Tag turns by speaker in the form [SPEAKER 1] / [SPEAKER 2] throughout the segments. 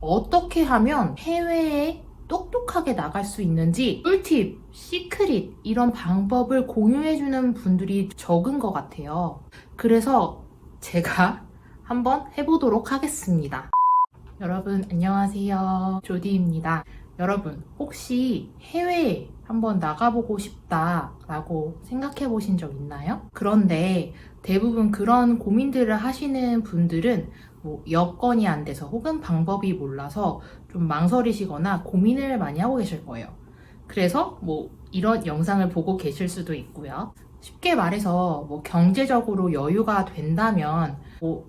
[SPEAKER 1] 어떻게 하면 해외에 똑똑하게 나갈 수 있는지 꿀팁, 시크릿 이런 방법을 공유해주는 분들이 적은 것 같아요. 그래서 제가 한번 해보도록 하겠습니다. 여러분 안녕하세요. 조디입니다. 여러분 혹시 해외에 한번 나가보고 싶다라고 생각해 보신 적 있나요? 그런데 대부분 그런 고민들을 하시는 분들은 여건이 안 돼서 혹은 방법이 몰라서 좀 망설이시거나 고민을 많이 하고 계실 거예요. 그래서 이런 영상을 보고 계실 수도 있고요. 쉽게 말해서 경제적으로 여유가 된다면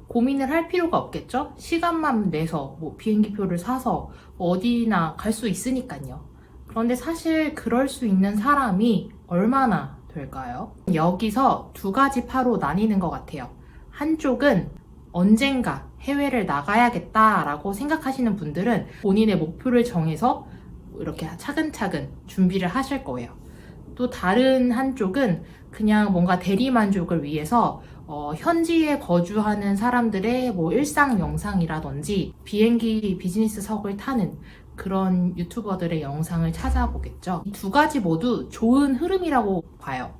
[SPEAKER 1] 고민을 할 필요가 없겠죠? 시간만 내서 비행기표를 사서 어디나 갈 수 있으니까요. 그런데 사실 그럴 수 있는 사람이 얼마나 될까요? 여기서 두 가지 파로 나뉘는 것 같아요. 한쪽은 언젠가 해외를 나가야겠다라고 생각하시는 분들은 본인의 목표를 정해서 이렇게 차근차근 준비를 하실 거예요. 또 다른 한쪽은 그냥 뭔가 대리만족을 위해서 현지에 거주하는 사람들의 일상 영상이라든지 비행기 비즈니스석을 타는 그런 유튜버들의 영상을 찾아보겠죠. 이 두 가지 모두 좋은 흐름이라고 봐요.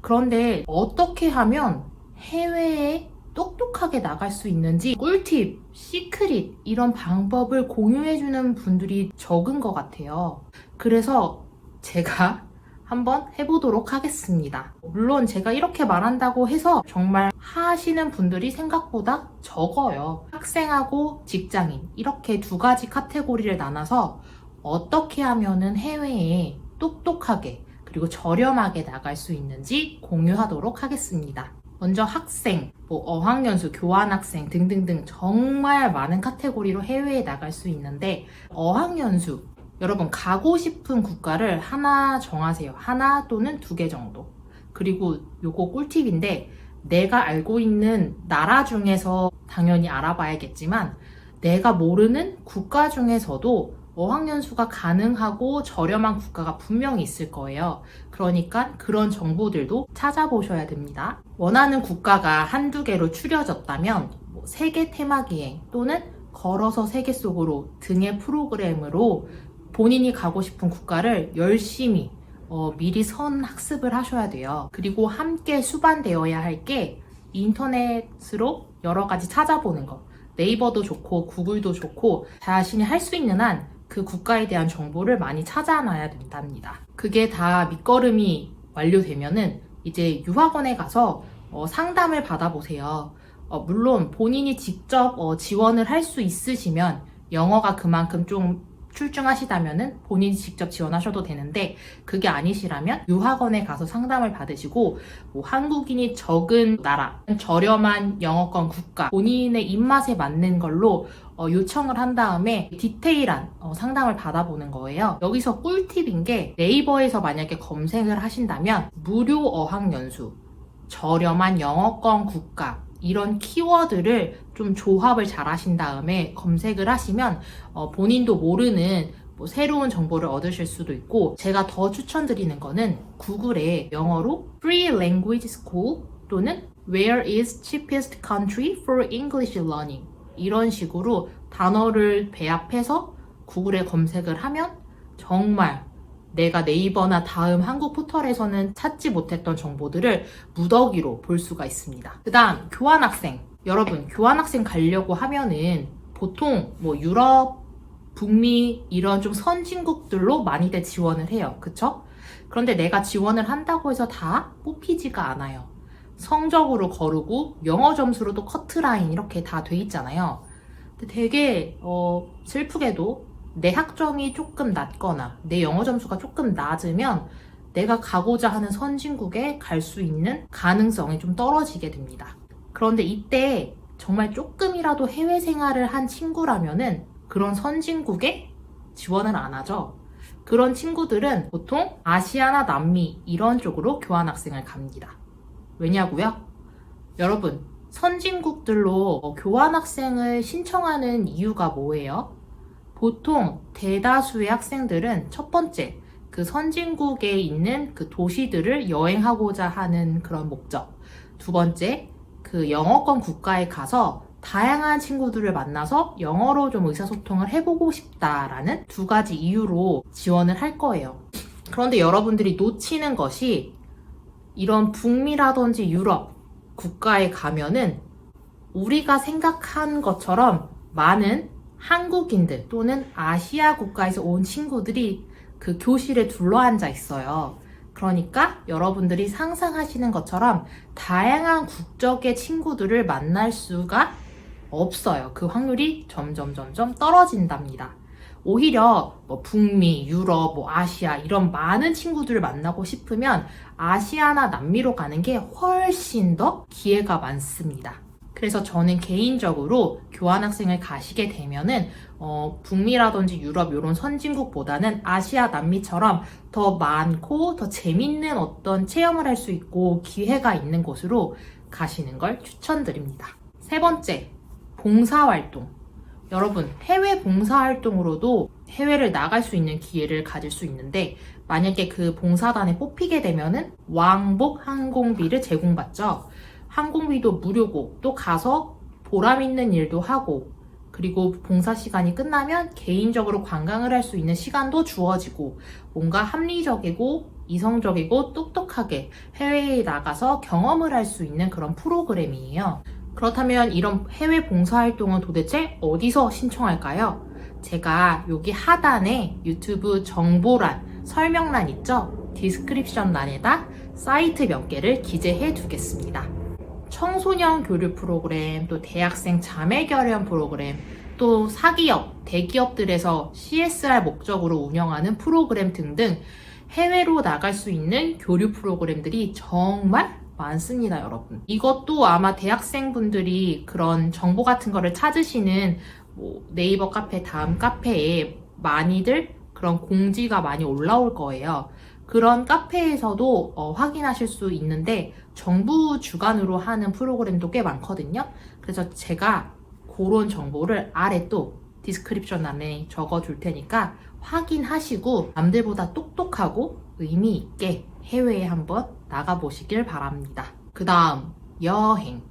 [SPEAKER 1] 그런데 어떻게 하면 해외에 똑똑하게 나갈 수 있는지 꿀팁, 시크릿 이런 방법을 공유해주는 분들이 적은 것 같아요. 그래서 제가 한번 해보도록 하겠습니다. 물론 제가 이렇게 말한다고 해서 정말 하시는 분들이 생각보다 적어요. 학생하고 직장인 이렇게 두 가지 카테고리를 나눠서 어떻게 하면은 해외에 똑똑하게 그리고 저렴하게 나갈 수 있는지 공유하도록 하겠습니다. 먼저 학생, 어학연수, 교환학생 등등등 정말 많은 카테고리로 해외에 나갈 수 있는데 어학연수 여러분 가고 싶은 국가를 하나 정하세요. 하나 또는 두 개 정도. 그리고 요거 꿀팁인데 내가 알고 있는 나라 중에서 당연히 알아봐야겠지만 내가 모르는 국가 중에서도 어학연수가 가능하고 저렴한 국가가 분명히 있을 거예요. 그러니까 그런 정보들도 찾아보셔야 됩니다. 원하는 국가가 한두 개로 추려졌다면 세계 테마기행 또는 걸어서 세계 속으로 등의 프로그램으로 본인이 가고 싶은 국가를 열심히 미리 학습을 하셔야 돼요. 그리고 함께 수반되어야 할 게 인터넷으로 여러 가지 찾아보는 거. 네이버도 좋고 구글도 좋고 자신이 할 수 있는 한 그 국가에 대한 정보를 많이 찾아놔야 된답니다. 그게 다 밑거름이 완료되면은 이제 유학원에 가서 상담을 받아보세요. 물론 본인이 직접 지원을 할 수 있으시면 영어가 그만큼 좀 출중하시다면은 본인이 직접 지원하셔도 되는데 그게 아니시라면 유학원에 가서 상담을 받으시고 한국인이 적은 나라, 저렴한 영어권 국가, 본인의 입맛에 맞는 걸로 요청을 한 다음에 디테일한 상담을 받아보는 거예요. 여기서 꿀팁인 게 네이버에서 만약에 검색을 하신다면 무료 어학연수, 저렴한 영어권 국가 이런 키워드를 좀 조합을 잘 하신 다음에 검색을 하시면 본인도 모르는 새로운 정보를 얻으실 수도 있고 제가 더 추천드리는 거는 구글에 영어로 Free Language School 또는 Where is cheapest country for English learning 이런 식으로 단어를 배합해서 구글에 검색을 하면 정말 내가 네이버나 다음 한국 포털에서는 찾지 못했던 정보들을 무더기로 볼 수가 있습니다. 그 다음 교환학생. 여러분 교환학생 가려고 하면은 보통 유럽, 북미 이런 좀 선진국들로 많이들 지원을 해요. 그쵸? 그런데 내가 지원을 한다고 해서 다 뽑히지가 않아요. 성적으로 거르고 영어 점수로도 커트라인 이렇게 다 돼 있잖아요. 근데 되게 슬프게도 내 학점이 조금 낮거나 내 영어 점수가 조금 낮으면 내가 가고자 하는 선진국에 갈 수 있는 가능성이 좀 떨어지게 됩니다. 그런데 이때 정말 조금이라도 해외 생활을 한 친구라면은 그런 선진국에 지원을 안 하죠. 그런 친구들은 보통 아시아나 남미 이런 쪽으로 교환학생을 갑니다. 왜냐고요? 여러분 선진국들로 교환학생을 신청하는 이유가 뭐예요? 보통 대다수의 학생들은 첫 번째, 그 선진국에 있는 그 도시들을 여행하고자 하는 그런 목적. 두 번째, 그 영어권 국가에 가서 다양한 친구들을 만나서 영어로 좀 의사소통을 해보고 싶다라는 두 가지 이유로 지원을 할 거예요. 그런데 여러분들이 놓치는 것이 이런 북미라든지 유럽 국가에 가면은 우리가 생각한 것처럼 많은 한국인들 또는 아시아 국가에서 온 친구들이 그 교실에 둘러앉아 있어요. 그러니까 여러분들이 상상하시는 것처럼 다양한 국적의 친구들을 만날 수가 없어요. 그 확률이 점점 떨어진답니다. 오히려 뭐 북미, 유럽, 뭐 아시아 이런 많은 친구들을 만나고 싶으면 아시아나 남미로 가는 게 훨씬 더 기회가 많습니다. 그래서 저는 개인적으로 교환학생을 가시게 되면은 북미라든지 유럽 이런 선진국보다는 아시아, 남미처럼 더 많고 더 재밌는 어떤 체험을 할 수 있고 기회가 있는 곳으로 가시는 걸 추천드립니다. 세 번째, 봉사활동. 여러분, 해외 봉사활동으로도 해외를 나갈 수 있는 기회를 가질 수 있는데 만약에 그 봉사단에 뽑히게 되면은 왕복 항공비를 제공받죠. 항공비도 무료고 또 가서 보람 있는 일도 하고 그리고 봉사 시간이 끝나면 개인적으로 관광을 할 수 있는 시간도 주어지고 뭔가 합리적이고 이성적이고 똑똑하게 해외에 나가서 경험을 할 수 있는 그런 프로그램이에요. 그렇다면 이런 해외 봉사활동은 도대체 어디서 신청할까요? 제가 여기 하단에 유튜브 정보란, 설명란 있죠? 디스크립션 란에다 사이트 몇 개를 기재해 두겠습니다. 청소년 교류 프로그램, 또 대학생 자매 결연 프로그램, 또 사기업, 대기업들에서 CSR 목적으로 운영하는 프로그램 등등 해외로 나갈 수 있는 교류 프로그램들이 정말 많습니다, 여러분. 이것도 아마 대학생분들이 그런 정보 같은 거를 찾으시는 뭐 네이버 카페, 다음 카페에 많이들 그런 공지가 많이 올라올 거예요. 그런 카페에서도 확인하실 수 있는데 정부 주관으로 하는 프로그램도 꽤 많거든요. 그래서 제가 그런 정보를 아래 또 디스크립션 안에 적어줄 테니까 확인하시고 남들보다 똑똑하고 의미 있게 해외에 한번 나가보시길 바랍니다. 그 다음 여행.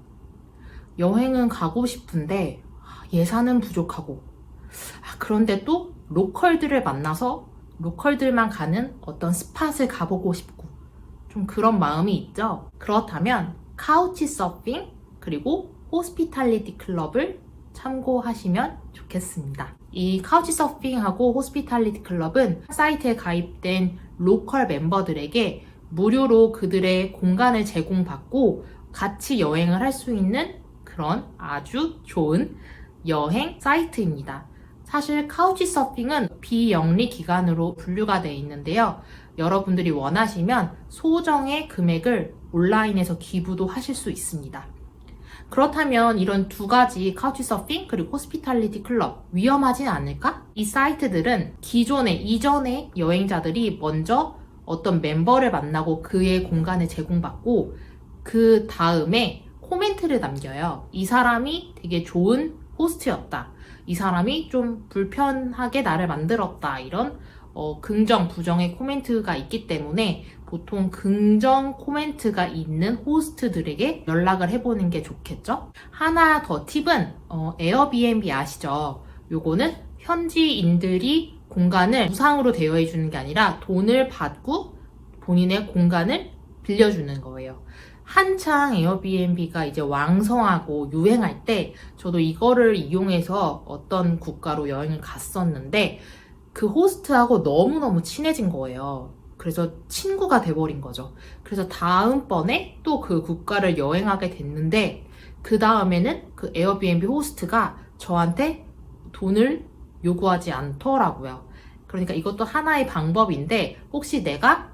[SPEAKER 1] 여행은 가고 싶은데 예산은 부족하고 그런데 또 로컬들을 만나서 로컬들만 가는 어떤 스팟을 가보고 싶고 좀 그런 마음이 있죠. 그렇다면 카우치 서핑 그리고 호스피탈리티 클럽을 참고하시면 좋겠습니다. 이 카우치 서핑하고 호스피탈리티 클럽은 사이트에 가입된 로컬 멤버들에게 무료로 그들의 공간을 제공받고 같이 여행을 할 수 있는 그런 아주 좋은 여행 사이트입니다. 사실 카우치 서핑은 비영리 기관으로 분류가 되어 있는데요. 여러분들이 원하시면 소정의 금액을 온라인에서 기부도 하실 수 있습니다. 그렇다면 이런 두 가지 카우치 서핑 그리고 호스피탈리티 클럽 위험하진 않을까? 이 사이트들은 이전에 여행자들이 먼저 어떤 멤버를 만나고 그의 공간을 제공받고 그 다음에 코멘트를 남겨요. 이 사람이 되게 좋은 호스트였다. 이 사람이 좀 불편하게 나를 만들었다. 이런 긍정, 부정의 코멘트가 있기 때문에 보통 긍정 코멘트가 있는 호스트들에게 연락을 해보는 게 좋겠죠? 하나 더 팁은 에어비앤비 아시죠? 요거는 현지인들이 공간을 무상으로 대여해주는 게 아니라 돈을 받고 본인의 공간을 빌려주는 거예요. 한창 에어비앤비가 이제 왕성하고 유행할 때 저도 이거를 이용해서 어떤 국가로 여행을 갔었는데 그 호스트하고 너무너무 친해진 거예요. 그래서 친구가 돼버린 거죠. 그래서 다음번에 또 그 국가를 여행하게 됐는데 그 다음에는 그 에어비앤비 호스트가 저한테 돈을 요구하지 않더라고요. 그러니까 이것도 하나의 방법인데 혹시 내가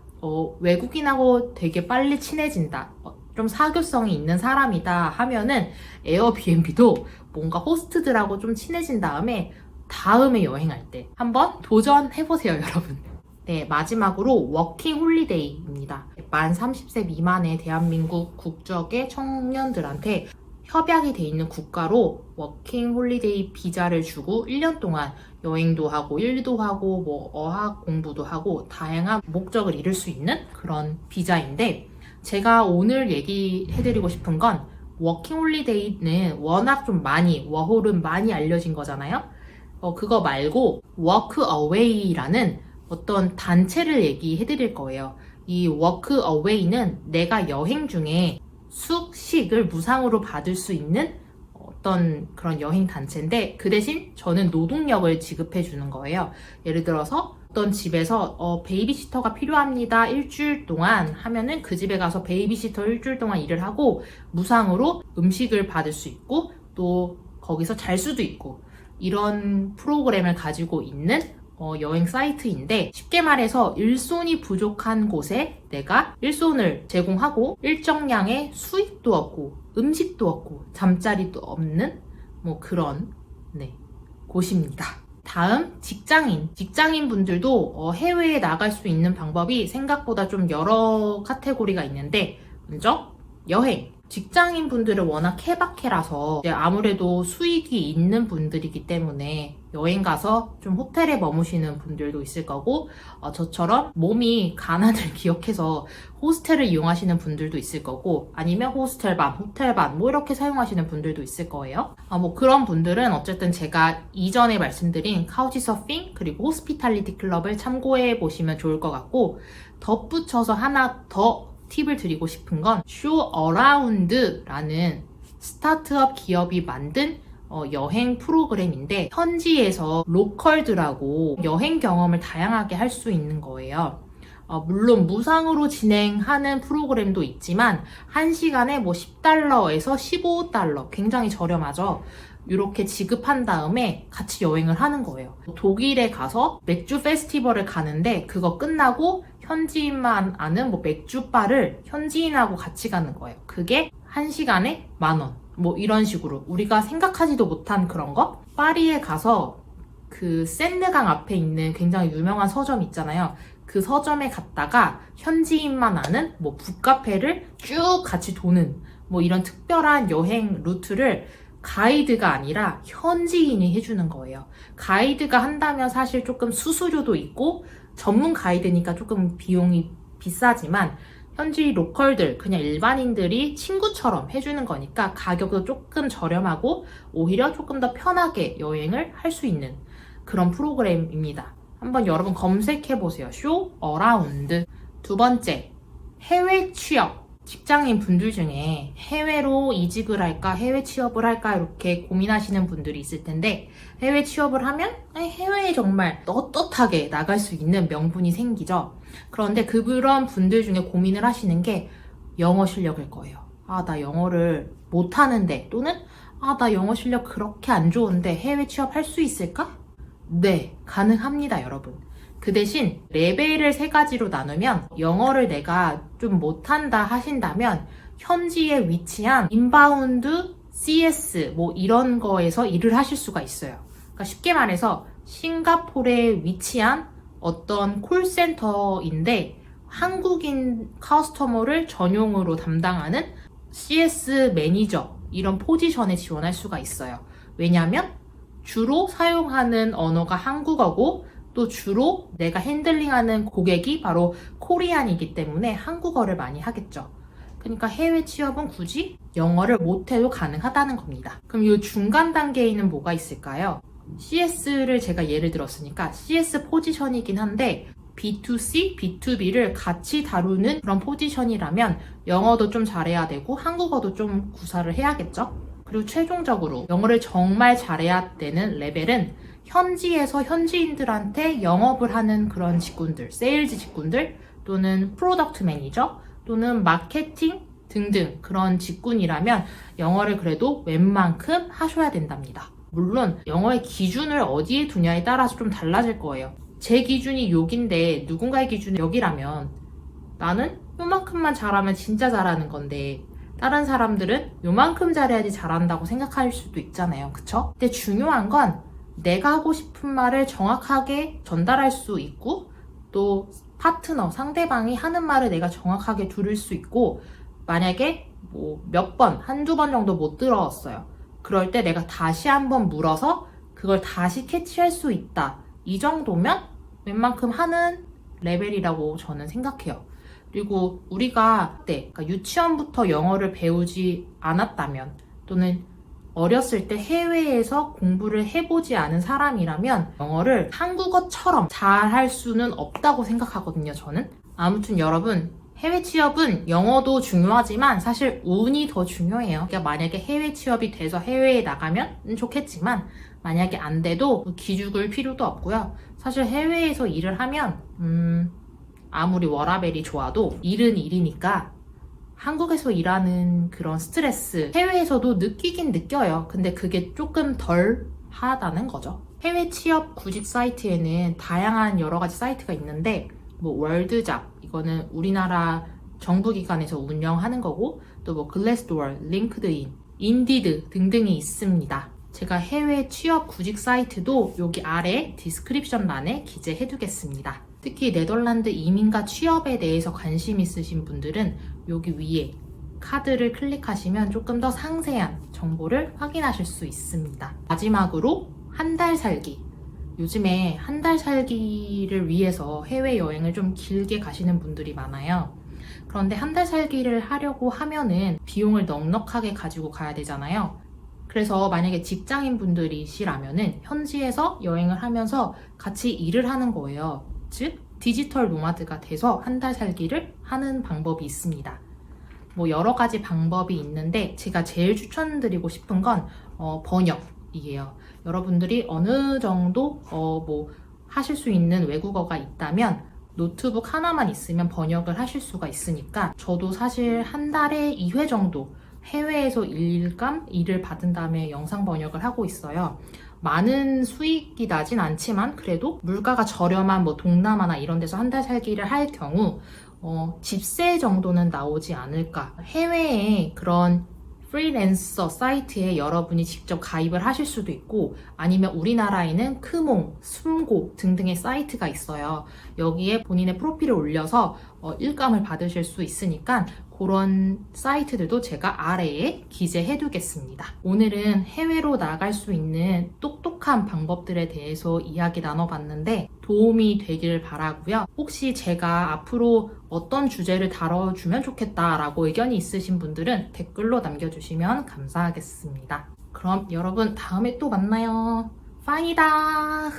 [SPEAKER 1] 외국인하고 되게 빨리 친해진다. 좀 사교성이 있는 사람이다 하면은 에어비앤비도 뭔가 호스트들하고 좀 친해진 다음에 여행할 때 한번 도전해보세요, 여러분. 네, 마지막으로 워킹 홀리데이입니다. 만 30세 미만의 대한민국 국적의 청년들한테 협약이 돼 있는 국가로 워킹 홀리데이 비자를 주고 1년 동안 여행도 하고 일도 하고 뭐 어학 공부도 하고 다양한 목적을 이룰 수 있는 그런 비자인데 제가 오늘 얘기해드리고 싶은 건 워킹 홀리데이는 워낙 좀 많이, 워홀은 많이 알려진 거잖아요. 그거 말고 워크 어웨이라는 어떤 단체를 얘기해 드릴 거예요. 이 워크 어웨이는 내가 여행 중에 숙식을 무상으로 받을 수 있는 어떤 그런 여행 단체인데, 그 대신 저는 노동력을 지급해 주는 거예요. 예를 들어서 어떤 집에서 베이비시터가 필요합니다. 일주일 동안 하면은 그 집에 가서 베이비시터 일주일 동안 일을 하고 무상으로 음식을 받을 수 있고 또 거기서 잘 수도 있고, 이런 프로그램을 가지고 있는 여행 사이트인데, 쉽게 말해서 일손이 부족한 곳에 내가 일손을 제공하고 일정량의 수익도 얻고 음식도 얻고 잠자리도 없는 뭐 그런 곳입니다. 다음, 직장인 분들도 해외에 나갈 수 있는 방법이 생각보다 좀 여러 카테고리가 있는데, 먼저 여행. 직장인 분들은 워낙 케바케라서 아무래도 수익이 있는 분들이기 때문에 여행 가서 좀 호텔에 머무시는 분들도 있을 거고, 저처럼 몸이 가난을 기억해서 호스텔을 이용하시는 분들도 있을 거고, 아니면 호텔반 뭐 이렇게 사용하시는 분들도 있을 거예요. 뭐 그런 분들은 어쨌든 제가 이전에 말씀드린 카우치서핑 그리고 호스피탈리티 클럽을 참고해 보시면 좋을 것 같고, 덧붙여서 하나 더 팁을 드리고 싶은 건 쇼어라운드라는 스타트업 기업이 만든 여행 프로그램인데, 현지에서 로컬들하고 여행 경험을 다양하게 할 수 있는 거예요. 물론 무상으로 진행하는 프로그램도 있지만 1시간에 뭐 $10에서 $15, 굉장히 저렴하죠. 이렇게 지급한 다음에 같이 여행을 하는 거예요. 독일에 가서 맥주 페스티벌을 가는데 그거 끝나고 현지인만 아는 뭐 맥주바를 현지인하고 같이 가는 거예요. 그게 1시간에 $10,000. 뭐 이런 식으로 우리가 생각하지도 못한 그런 거. 파리에 가서 그 센느강 앞에 있는 굉장히 유명한 서점 있잖아요. 그 서점에 갔다가 현지인만 아는 뭐 북카페를 쭉 같이 도는 뭐 이런 특별한 여행 루트를 가이드가 아니라 현지인이 해주는 거예요. 가이드가 한다면 사실 조금 수수료도 있고 전문 가이드니까 조금 비용이 비싸지만, 현지 로컬들, 그냥 일반인들이 친구처럼 해주는 거니까 가격도 조금 저렴하고 오히려 조금 더 편하게 여행을 할 수 있는 그런 프로그램입니다. 한번 여러분 검색해보세요. 쇼 어라운드. 두 번째, 해외 취업. 직장인 분들 중에 해외로 이직을 할까, 해외 취업을 할까 이렇게 고민하시는 분들이 있을 텐데, 해외 취업을 하면 해외에 정말 떳떳하게 나갈 수 있는 명분이 생기죠. 그런데 그런 분들 중에 고민을 하시는 게 영어 실력일 거예요. 나 영어를 못하는데, 또는 나 영어 실력 그렇게 안 좋은데 해외 취업할 수 있을까? 네, 가능합니다, 여러분. 그 대신 레벨을 3가지로 나누면, 영어를 내가 좀 못한다 하신다면 현지에 위치한 인바운드 CS 뭐 이런 거에서 일을 하실 수가 있어요. 그러니까 쉽게 말해서 싱가포르에 위치한 어떤 콜센터인데 한국인 커스터머를 전용으로 담당하는 CS 매니저, 이런 포지션에 지원할 수가 있어요. 왜냐하면 주로 사용하는 언어가 한국어고, 또 주로 내가 핸들링하는 고객이 바로 코리안이기 때문에 한국어를 많이 하겠죠. 그러니까 해외 취업은 굳이 영어를 못해도 가능하다는 겁니다. 그럼 이 중간 단계에는 뭐가 있을까요? CS를 제가 예를 들었으니까 CS 포지션이긴 한데 B2C, B2B를 같이 다루는 그런 포지션이라면 영어도 좀 잘해야 되고 한국어도 좀 구사를 해야겠죠. 그리고 최종적으로 영어를 정말 잘해야 되는 레벨은 현지에서 현지인들한테 영업을 하는 그런 직군들, 세일즈 직군들, 또는 프로덕트 매니저, 또는 마케팅 등등 그런 직군이라면 영어를 그래도 웬만큼 하셔야 된답니다. 물론 영어의 기준을 어디에 두냐에 따라서 좀 달라질 거예요. 제 기준이 여긴데 누군가의 기준이 여기라면 나는 요만큼만 잘하면 진짜 잘하는 건데, 다른 사람들은 요만큼 잘해야지 잘한다고 생각할 수도 있잖아요. 그쵸? 근데 중요한 건 내가 하고 싶은 말을 정확하게 전달할 수 있고, 또 파트너, 상대방이 하는 말을 내가 정확하게 들을 수 있고, 만약에 뭐 몇 번, 한두 번 정도 못 들었어요. 그럴 때 내가 다시 한번 물어서 그걸 다시 캐치할 수 있다. 이 정도면 웬만큼 하는 레벨이라고 저는 생각해요. 그리고 우리가 그러니까 유치원부터 영어를 배우지 않았다면 또는 어렸을 때 해외에서 공부를 해보지 않은 사람이라면 영어를 한국어처럼 잘할 수는 없다고 생각하거든요, 저는. 아무튼 여러분, 해외 취업은 영어도 중요하지만 사실 운이 더 중요해요. 그러니까 만약에 해외 취업이 돼서 해외에 나가면 좋겠지만 만약에 안 돼도 기죽을 필요도 없고요. 사실 해외에서 일을 하면 아무리 워라밸이 좋아도 일은 일이니까 한국에서 일하는 그런 스트레스 해외에서도 느끼긴 느껴요. 근데 그게 조금 덜 하다는 거죠. 해외 취업 구직 사이트에는 다양한 여러 가지 사이트가 있는데 뭐 월드잡 이거는 우리나라 정부기관에서 운영하는 거고 또 뭐 글래스도어, 링크드인, 인디드 등등이 있습니다. 제가 해외 취업 구직 사이트도 여기 아래 디스크립션 란에 기재해 두겠습니다. 특히 네덜란드 이민과 취업에 대해서 관심 있으신 분들은 여기 위에 카드를 클릭하시면 조금 더 상세한 정보를 확인하실 수 있습니다. 마지막으로 한 달 살기. 요즘에 한 달 살기를 위해서 해외여행을 좀 길게 가시는 분들이 많아요. 그런데 한 달 살기를 하려고 하면은 비용을 넉넉하게 가지고 가야 되잖아요. 그래서 만약에 직장인 분들이시라면은 현지에서 여행을 하면서 같이 일을 하는 거예요. 즉, 디지털 노마드가 돼서 한 달 살기를 하는 방법이 있습니다. 뭐 여러 가지 방법이 있는데 제가 제일 추천드리고 싶은 건 번역이에요. 여러분들이 어느 정도 뭐 하실 수 있는 외국어가 있다면 노트북 하나만 있으면 번역을 하실 수가 있으니까 저도 사실 한 달에 2회 정도 해외에서 일을 받은 다음에 영상 번역을 하고 있어요. 많은 수익이 나진 않지만 그래도 물가가 저렴한 뭐 동남아나 이런 데서 한 달 살기를 할 경우 집세 정도는 나오지 않을까. 해외에 그런 프리랜서 사이트에 여러분이 직접 가입을 하실 수도 있고 아니면 우리나라에는 크몽, 숨고 등등의 사이트가 있어요. 여기에 본인의 프로필을 올려서 일감을 받으실 수 있으니까 그런 사이트들도 제가 아래에 기재해 두겠습니다. 오늘은 해외로 나갈 수 있는 똑똑한 방법들에 대해서 이야기 나눠봤는데 도움이 되길 바라고요. 혹시 제가 앞으로 어떤 주제를 다뤄주면 좋겠다라고 의견이 있으신 분들은 댓글로 남겨주시면 감사하겠습니다. 그럼 여러분 다음에 또 만나요. 빵이다.